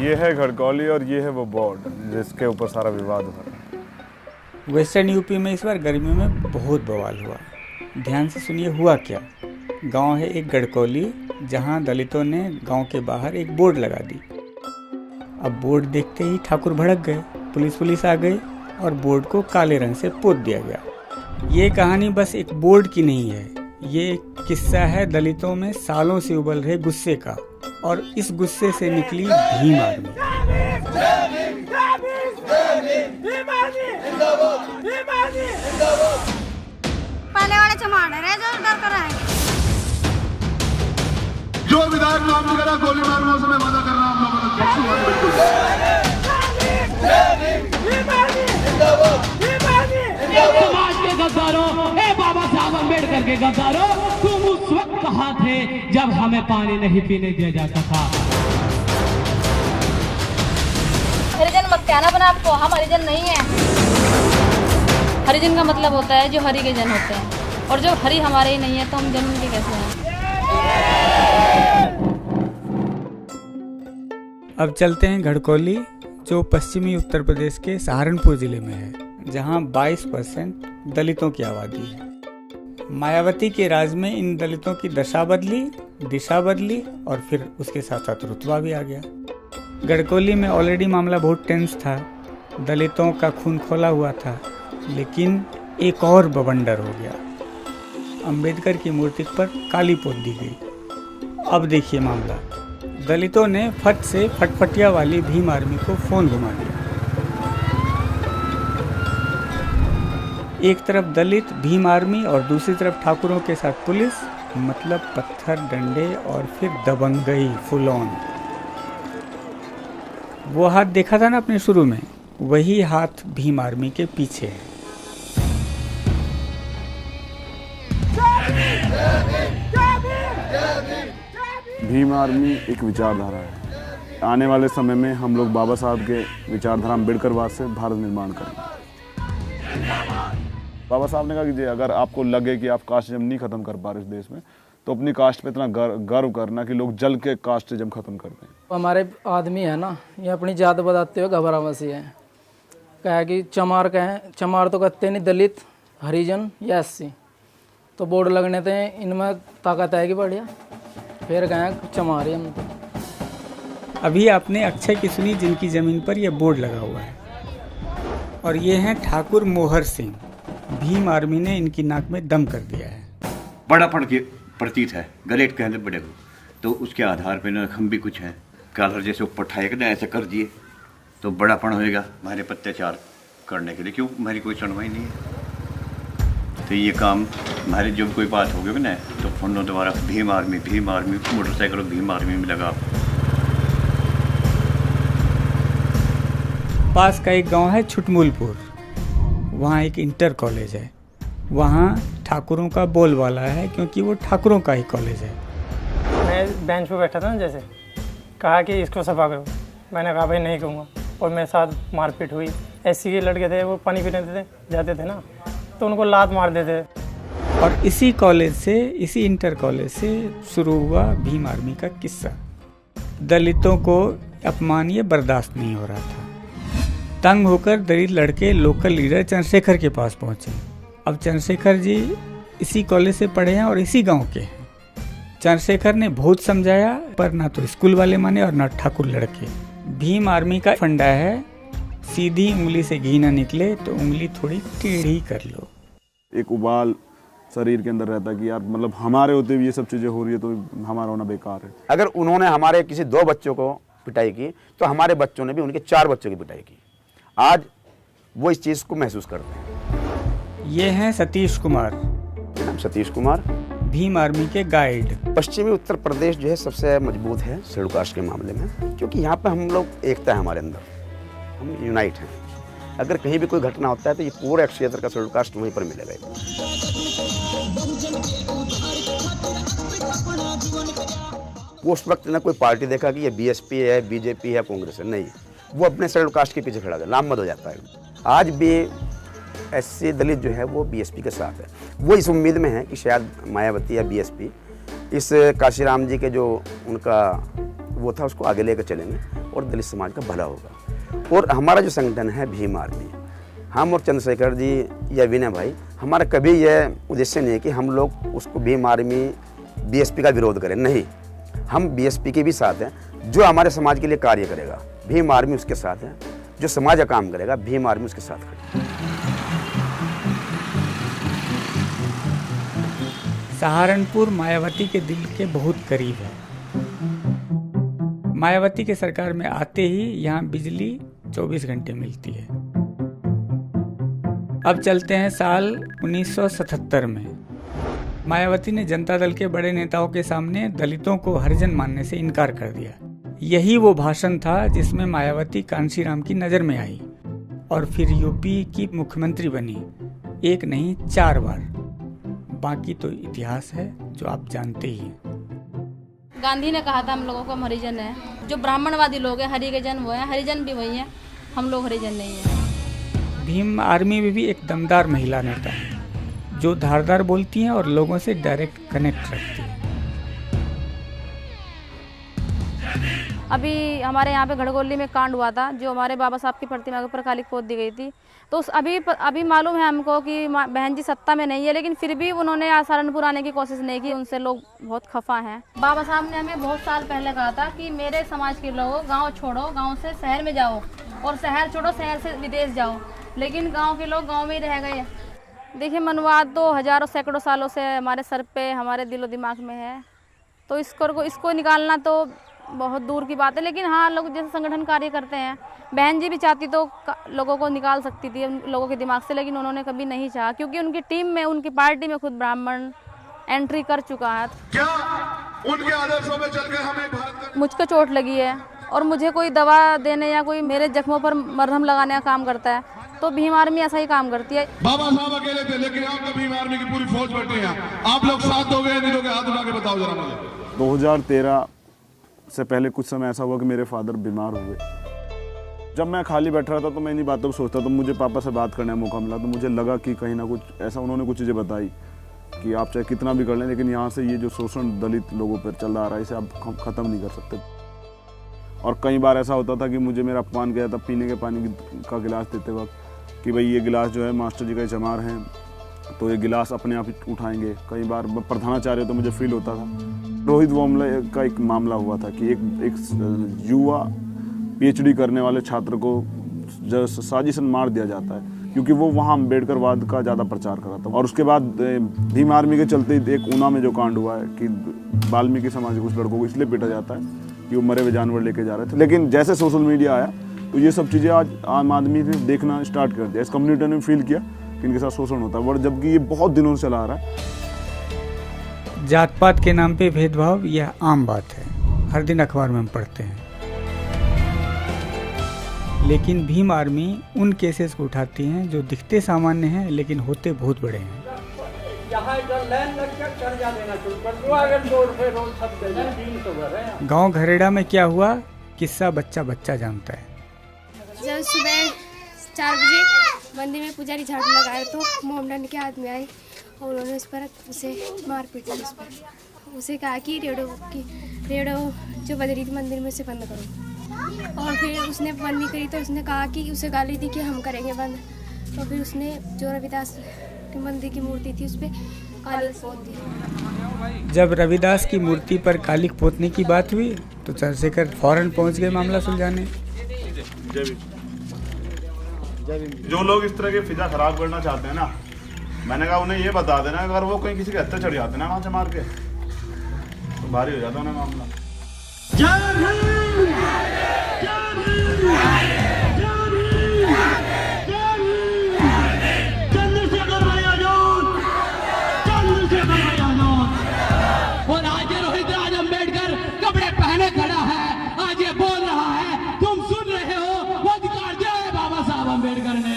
ये है घड़कौली और ये है वो बोर्ड जिसके ऊपर सारा विवाद हो रहा है। वेस्टर्न यूपी में इस बार गर्मियों में बहुत बवाल हुआ। ध्यान से सुनिए हुआ क्या। गांव है एक गढ़कौली, जहां दलितों ने गांव के बाहर एक बोर्ड लगा दी। अब बोर्ड देखते ही ठाकुर भड़क गए, पुलिस आ गई और बोर्ड को काले रंग से पोत दिया गया। ये कहानी बस एक बोर्ड की नहीं है, ये एक किस्सा है दलितों में सालों से उबल रहे गुस्से का, और इस गुस्से से निकली भीम आर्मी। पहले वाले चमार रहे जो डर कर आएंगे। जो विधायक काम नहीं करा गोली मारने से मैं वादा कर रहा हूं आप लोगों समाज के गद्दारों, ए बाबा साहब अम्बेडकर के गद्दारों, तुम उस वक्त कहाँ थे जब हमें पानी नहीं पीने दिया जाता था। हरिजन मत कहना बना आपको, हम हरिजन नहीं है। हरिजन का मतलब होता है जो हरि के जन होते हैं, और जब हरि हमारे ही नहीं है तो हम जन के कैसे हैं। अब चलते हैं घड़कौली, जो पश्चिमी उत्तर प्रदेश के सहारनपुर जिले में है, जहां 22% दलितों की आबादी है। मायावती के राज में इन दलितों की दशा बदली, दिशा बदली और फिर उसके साथ साथ रुतबा भी आ गया। गढ़कौली में ऑलरेडी मामला बहुत टेंस था, दलितों का खून खोला हुआ था, लेकिन एक और बवंडर हो गया। अंबेडकर की मूर्ति पर काली पोत दी गई। अब देखिए मामला, दलितों ने फट से फटफटिया वाली भीम आर्मी को फोन घुमा दिया। एक तरफ दलित भीम आर्मी और दूसरी तरफ ठाकुरों के साथ पुलिस, मतलब पत्थर डंडे और फिर दबंगई फुल ऑन। वो हाथ देखा था ना आपने शुरू में, वही हाथ भीम आर्मी के पीछे है। भीम आर्मी एक विचारधारा है। आने वाले समय में हम लोग बाबा साहब के विचारधारा अम्बेडकरवाद से भारत निर्माण करेंगे। बाबा साहब ने कहा कि अगर आपको लगे कि आप कास्टिज्म नहीं खत्म कर पा रहे इस देश में, तो अपनी कास्ट पे इतना गर्व करना कि लोग जल के कास्टिज्म खत्म कर दें। हमारे आदमी है ना, ये अपनी जात बताते हुए घबरा बसी है। कहा कि चमार कहें, चमार तो कहते नहीं, दलित हरिजन या एससी, तो बोर्ड लगने थे इनमें ताकत आएगी बढ़िया, फिर कहें चमार ही हम तो। अभी आपने अक्षय की सुनी, जिनकी जमीन पर यह बोर्ड लगा हुआ है, और ये हैं ठाकुर मोहर सिंह। भीम आर्मी ने इनकी नाक में दम कर दिया है। बड़ापन के प्रतीत है, गलेट कहने बड़े को, तो उसके आधार पे ना हम भी कुछ हैं, कॉलर जैसे ऊपर ठाए ना ऐसे कर दिए तो बड़ापन होएगा हमारे पर अत्याचार करने के लिए। क्यों, हमारी कोई सुनवाई नहीं है। तो ये काम हमारे जब कोई बात होगी ना, तो फोनों द्वारा भीम आर्मी मोटरसाइकिलों भीम आर्मी में लगा। पास का एक गांव है छुटमूलपुर, वहाँ एक इंटर कॉलेज है। वहाँ ठाकुरों का बोलबाला है, क्योंकि वो ठाकुरों का ही कॉलेज है। मैं बेंच पे बैठा था ना, जैसे कहा कि इसको सफा करो, मैंने कहा भाई नहीं कहूँगा, और मेरे साथ मारपीट हुई। एससी के लड़के थे, वो पानी पीने जाते थे ना, तो उनको लात मार देते। और इसी कॉलेज से, इसी इंटर कॉलेज से शुरू हुआ भीम आर्मी का किस्सा। दलितों को अपमान ये बर्दाश्त नहीं हो रहा था। तंग होकर दलित लड़के लोकल लीडर चंद्रशेखर के पास पहुंचे। अब चंद्रशेखर जी इसी कॉलेज से पढ़े हैं और इसी गांव के हैं। चंद्रशेखर ने बहुत समझाया, पर ना तो स्कूल वाले माने और ना ठाकुर लड़के। भीम आर्मी का फंडा है, सीधी उंगली से घी ना निकले तो उंगली थोड़ी टेढ़ी कर लो। एक उबाल शरीर के अंदर रहता है कि यार, मतलब हमारे होते हुए ये सब चीज़ें हो रही है तो हमारा होना बेकार है। अगर उन्होंने हमारे किसी 2 बच्चों को पिटाई की, तो हमारे बच्चों ने भी उनके 4 बच्चों की पिटाई की। आज वो इस चीज़ को महसूस करते हैं। ये हैं सतीश कुमार। सतीश कुमार भीम आर्मी के गाइड। पश्चिमी उत्तर प्रदेश जो है सबसे मजबूत है शेड्यूल कास्ट के मामले में, क्योंकि यहाँ पे हम लोग एकता है, हमारे अंदर हम यूनाइट हैं। अगर कहीं भी कोई घटना होता है तो ये पूरे क्षेत्र का शेड्यूल कास्ट वहीं पर मिलेगा। उस वक्त ना कोई पार्टी देखा कि ये बीएसपी है, बीजेपी है, कांग्रेस है, नहीं, वो अपने शेड्यूल कास्ट के पीछे खड़ा है, लामबंद हो जाता है। आज भी एससी दलित जो है वो बीएसपी के साथ है। वो इस उम्मीद में है कि शायद मायावती या बीएसपी इस काशीराम जी के जो उनका वो था उसको आगे लेकर चलेंगे। और दलित समाज का भला होगा। और हमारा जो संगठन है भीम आर्मी, हम और चंद्रशेखर जी या विनय भाई, हमारा कभी यह उद्देश्य नहीं है कि हम लोग उसको भीम आर्मी बीएसपी का विरोध करें, नहीं। हम बीएसपी के भी साथ हैं। जो हमारे समाज के लिए कार्य करेगा भीम आर्मी उसके साथ है, जो समाज का काम करेगा भीम आर्मी उसके साथ खड़ी। सहारनपुर मायावती के दिल के बहुत करीब है। मायावती के सरकार में आते ही यहाँ बिजली 24 घंटे मिलती है। अब चलते हैं साल 1977 में। मायावती ने जनता दल के बड़े नेताओं के सामने दलितों को हरिजन मानने से इनकार कर दिया। यही वो भाषण था जिसमें मायावती कांशीराम की नजर में आई और फिर यूपी की मुख्यमंत्री बनी, एक नहीं 4 बार। बाकी तो इतिहास है जो आप जानते ही हैं। गांधी ने कहा था हम लोगों को हम हरिजन हैं। जो ब्राह्मणवादी लोग हैं हरि के जन वो हैं, हरिजन भी वही हैं, हम लोग हरिजन नहीं हैं। भीम आर्मी में भी एक दमदार महिला नेता है जो धारदार बोलती हैं और लोगों से डायरेक्ट कनेक्ट रखती है। अभी हमारे यहाँ पे घड़गोली में कांड हुआ था, जो हमारे बाबा साहब की प्रतिमा के ऊपर कालिक पोत दी गई थी। तो अभी मालूम है हमको कि बहन जी सत्ता में नहीं है, लेकिन फिर भी उन्होंने सहारनपुर आने की कोशिश नहीं की। उनसे लोग बहुत खफा हैं। बाबा साहब ने हमें बहुत साल पहले कहा था कि मेरे समाज के लोगों गाँव छोड़ो, गाँव से शहर में जाओ, और शहर छोड़ो, शहर से विदेश जाओ। लेकिन गाँव के लोग गाँव में ही रह गए। देखिए, मनवाद तो हजारों सैकड़ों सालों से हमारे सर पे, हमारे दिलो दिमाग में है। तो इसको निकालना तो बहुत दूर की बात है। लेकिन हाँ, लोग जैसे संगठन कार्य करते हैं, बहन जी भी चाहती तो लोगों को निकाल सकती थी लोगों के दिमाग से, लेकिन उन्होंने कभी नहीं चाहा, क्योंकि उनकी टीम में, उनकी पार्टी में खुद ब्राह्मण एंट्री कर चुका है। क्या उनके आदर्शों में चलकर हमें भारत मुझको चोट लगी है और मुझे कोई दवा देने या कोई मेरे जख्मों पर मरहम लगाने का काम करता है, तो भीम आर्मी ऐसा ही काम करती है। बाबा साहब अकेले थे, लेकिन आप तो भीम आर्मी की पूरी फौज बैठे हैं। आप लोग साथ दोगे नहीं दोगे? हाथ उठा के बताओ जरा मुझे। 2013 से पहले कुछ समय ऐसा हुआ कि मेरे फादर बीमार हुए। जब मैं खाली बैठ रहा था तो मैं इन्हीं बातों को सोचता, तो मुझे पापा से बात करने का मौका मिला। तो मुझे लगा कि कहीं ना कुछ ऐसा उन्होंने कुछ चीज़ें बताई कि आप चाहे कितना भी कर लें, लेकिन यहाँ से ये जो शोषण दलित लोगों पर चल रहा है, इसे आप ख़त्म नहीं कर सकते। और कई बार ऐसा होता था कि मुझे मेरा अपमान किया था पीने के पानी का गिलास देते वक्त, कि भाई ये गिलास जो है मास्टर जी का चमार हैं, तो ये गिलास अपने आप ही उठाएंगे। कई बार प्रधानाचार्य तो मुझे फील होता था। रोहित वोमले का एक मामला हुआ था कि एक युवा पीएचडी करने वाले छात्र को साजिशन मार दिया जाता है, क्योंकि वो वहाँ अम्बेडकरवाद का ज़्यादा प्रचार कर रहा था। और उसके बाद भीम आर्मी के चलते एक ऊना में जो कांड हुआ है कि वाल्मीकि समाज के कुछ लड़कों को इसलिए पीटा जाता है कि वो मरे हुए जानवर लेके जा रहे थे। लेकिन जैसे सोशल मीडिया आया तो ये सब चीज़ें आज आम आदमी ने देखना स्टार्ट कर दिया। इस कम्युनिटी ने फील किया कि इनके साथ शोषण होता है, और जबकि ये बहुत दिनों से चला आ रहा है। जात पात के नाम पे भेदभाव यह आम बात है, हर दिन अखबार में हम पढ़ते हैं। लेकिन भीम आर्मी उन केसेस को उठाती हैं जो दिखते सामान्य हैं लेकिन होते बहुत बड़े हैं। गांव घरेड़ा में क्या हुआ, किस्सा बच्चा बच्चा जानता है। जब सुबह 4 बजे मंदिर में पुजारी झाड़ू लगाए तो मोमडन के हाथ में आए और उन्होंने उसे मार पीटा। उसे कहा कि रेड़ो जो बज रही थी मंदिर में उसे बंद करो। और फिर उसने बंद नहीं करी तो उसने कहा कि उसे गाली दी कि हम करेंगे बंद। तो फिर उसने जो रविदास के मंदिर की मूर्ति थी उस पर कालिक पोत दी। जब रविदास की मूर्ति पर कालिक पोतने की बात हुई तो चंद्रशेखर फौरन पहुंच गए मामला सुलझाने। जो लोग इस तरह के फिजा खराब करना चाहते हैं ना, मैंने कहा उन्हें ये बता देना, अगर वो कहीं किसी के हत्या चढ़ जाते ना वहाँ से मार के, तो भारी हो जाता उन्हें मामला। और आज रोहित राज अम्बेडकर कपड़े पहने खड़ा है, आज ये बोल रहा है, तुम सुन रहे हो, वो अधिकार दिया है बाबा साहब अम्बेडकर ने।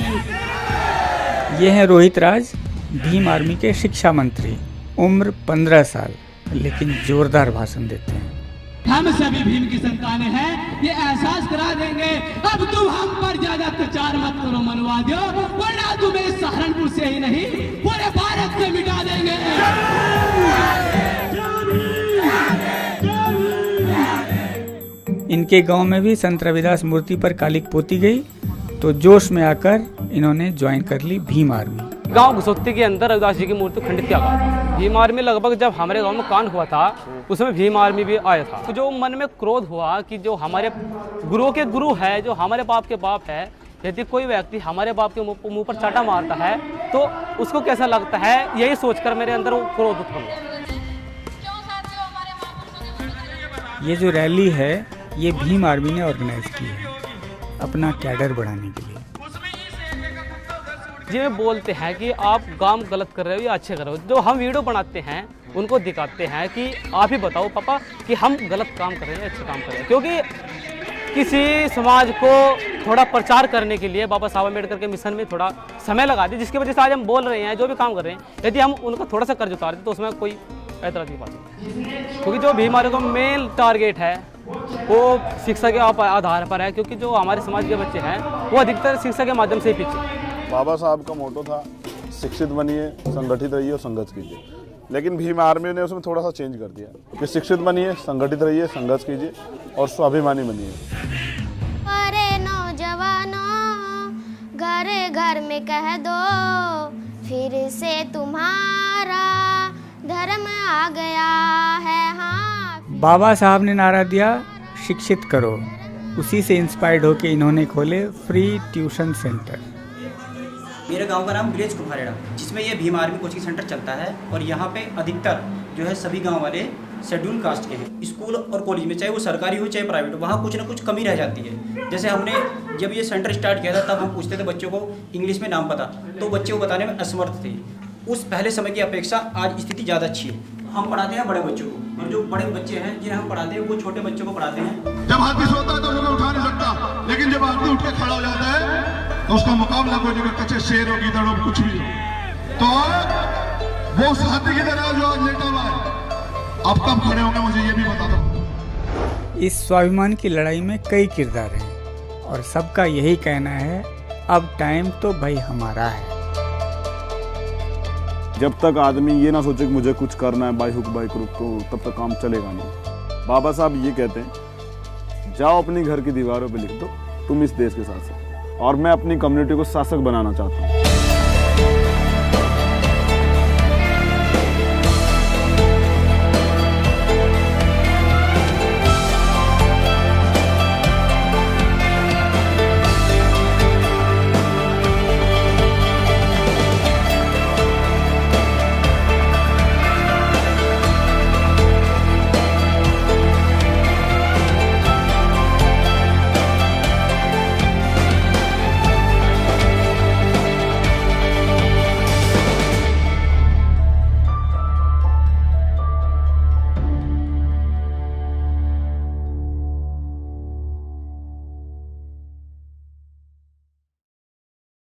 ये है रोहित राज, भीम आर्मी के शिक्षा मंत्री, उम्र 15 साल, लेकिन जोरदार भाषण देते हैं। हम सभी भीम की संतानें हैं, ये एहसास करा देंगे, अब तुम हम पर ज्यादा अत्याचार मत करो मनवादियों, वरना तुम्हें सहारनपुर से ही नहीं पूरे भारत से मिटा देंगे। इनके गांव में भी संत रविदास मूर्ति पर कालिक पोती गई तो जोश में आकर इन्होंने ज्वाइन कर ली भीम आर्मी। गांव घुसोत्ती के अंदर रविदास जी की मूर्ति खंडित किया गया था। भीम आर्मी लगभग जब हमारे गांव में कांड हुआ था उसमें भीम आर्मी भी आया था। तो जो मन में क्रोध हुआ कि जो हमारे गुरुओं के गुरु है, जो हमारे बाप के बाप है, यदि कोई व्यक्ति हमारे बाप के मुंह पर चाटा मारता है तो उसको कैसा लगता है, यही सोचकर मेरे अंदर वो क्रोध उत्पन्न हुआ। ये जो रैली है ये भीम आर्मी ने ऑर्गेनाइज की है अपना कैडर बढ़ाने के लिए। ये बोलते हैं कि आप काम गलत कर रहे हो या अच्छे कर रहे हो। जो हम वीडियो बनाते हैं उनको दिखाते हैं कि आप ही बताओ पापा कि हम गलत काम कर रहे हैं, अच्छे काम कर रहे हैं। क्योंकि किसी समाज को थोड़ा प्रचार करने के लिए बाबा साहब अम्बेडकर के मिशन में थोड़ा समय लगा दिया, जिसकी वजह से आज हम बोल रहे हैं, जो भी काम कर रहे हैं। यदि हम उनका थोड़ा सा कर्ज उतार दें तो उसमें कोई ऐतराज़ की बात नहीं। क्योंकि जो भी हमारे को मेन टारगेट है वो शिक्षा के आधार पर है, क्योंकि जो हमारे समाज के बच्चे हैं वो अधिकतर शिक्षा के माध्यम से ही पीछे। बाबा साहब का मोटो था शिक्षित बनिए, संगठित रहिए और संघर्ष कीजिए, लेकिन भीम आर्मी ने उसमें थोड़ा सा चेंज कर दिया कि शिक्षित बनिए, संगठित रहिए, संघर्ष कीजिए और स्वाभिमानी बनिए। अरे नौजवानों घर घर में कह दो फिर से तुम्हारा धर्म आ गया है। हाँ, बाबा साहब ने नारा दिया शिक्षित करो। उसी से इंस्पायर्ड होकर इन्होंने खोले फ्री ट्यूशन सेंटर। मेरे गांव का नाम विलेज कुम्हारेड़ा, जिसमें ये भीम आर्मी कोचिंग सेंटर चलता है और यहाँ पे अधिकतर जो है सभी गांव वाले शेड्यूल कास्ट के हैं। स्कूल और कॉलेज में चाहे वो सरकारी हो चाहे प्राइवेट हो, वहाँ कुछ ना कुछ कमी रह जाती है। जैसे हमने जब ये सेंटर स्टार्ट किया था तब हम पूछते थे बच्चों को इंग्लिश में नाम पता, तो बच्चे को बताने में असमर्थ थे। उस पहले समय की अपेक्षा आज स्थिति ज़्यादा अच्छी है। हम पढ़ाते हैं बड़े बच्चों को और जो बड़े बच्चे हैं जिन्हें हम पढ़ाते हैं वो छोटे बच्चों को पढ़ाते हैं। जब आदमी सोता है तो उन्हें उठा नहीं सकता, लेकिन जब आदमी उठ के खड़ा हो जाता है तो उसका मुकाबला कोई नहीं, कच्चे शेर हो, गीदड़ हो, कुछ भी हो। तो वो उस हाथी की तरह जो आज लेटा हुआ है, अब कब खड़े होंगे मुझे ये भी बता दो। इस स्वाभिमान की लड़ाई में कई किरदार हैं और सबका यही कहना है अब टाइम तो भाई हमारा है। जब तक आदमी ये ना सोचे कि मुझे कुछ करना है बाई हुक बाई क्रुक, तो तब तक काम चलेगा नहीं। बाबा साहब ये कहते हैं जाओ अपनी घर की दीवारों पे लिख दो तुम इस देश के शासक, और मैं अपनी कम्युनिटी को शासक बनाना चाहता हूँ।